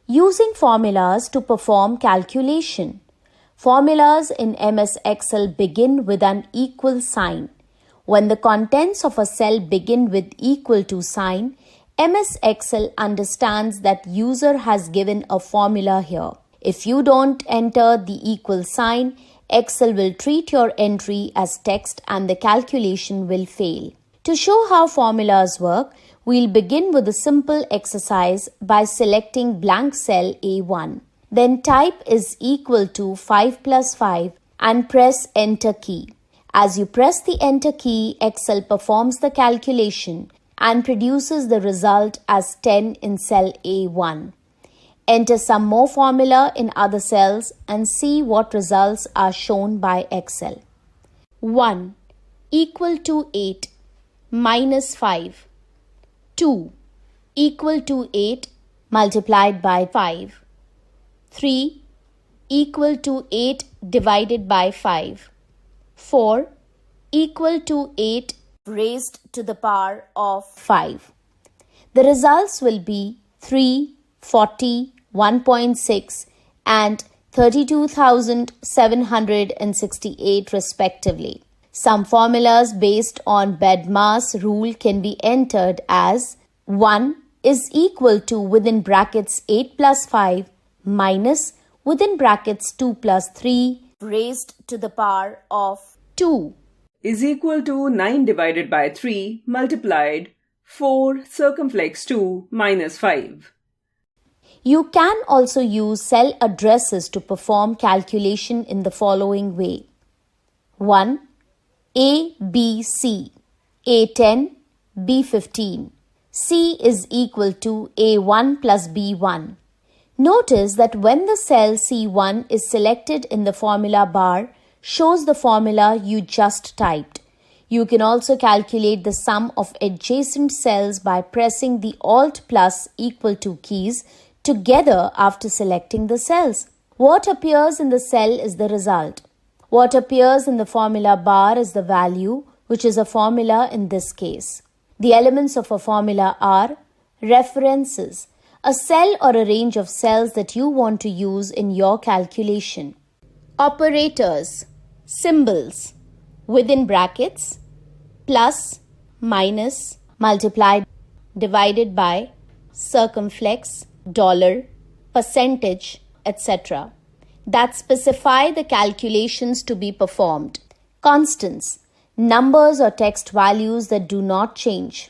Using formulas to perform calculation. Formulas in MS Excel begin with an equal sign. When the contents of a cell begin with equal to sign, MS Excel understands that user has given a formula here. If you don't enter the equal sign, Excel will treat your entry as text and the calculation will fail. To show how formulas work, we'll begin with a simple exercise by selecting blank cell A1. Then type is equal to 5 plus 5 and press Enter key. As you press the Enter key, Excel performs the calculation and produces the result as 10 in cell A1. Enter some more formula in other cells and see what results are shown by Excel. 1 equal to 8 minus 5. 2 equal to 8 multiplied by 5. 3 equal to 8 divided by 5. 4 equal to 8 raised to the power of 5. The results will be 3, 40, 1.6 and 32,768 respectively. Some formulas based on bed mass rule can be entered as 1 is equal to within brackets 8 plus 5 minus within brackets 2 plus 3 raised to the power of 2 is equal to 9 divided by 3 multiplied 4 circumflex 2 minus 5. You can also use cell addresses to perform calculation in the following way. 1. A, B, C. A10, B15. C is equal to A1 plus B1. Notice that when the cell C1 is selected in the formula bar, shows the formula you just typed. You can also calculate the sum of adjacent cells by pressing the Alt plus equal to keys together after selecting the cells. What appears in the cell is the result. What appears in the formula bar is the value, which is a formula in this case. The elements of a formula are references, a cell or a range of cells that you want to use in your calculation. Operators, symbols, within brackets, plus, minus, multiplied, divided by, circumflex, dollar, percentage, etc. that specify the calculations to be performed. Constants, numbers or text values that do not change.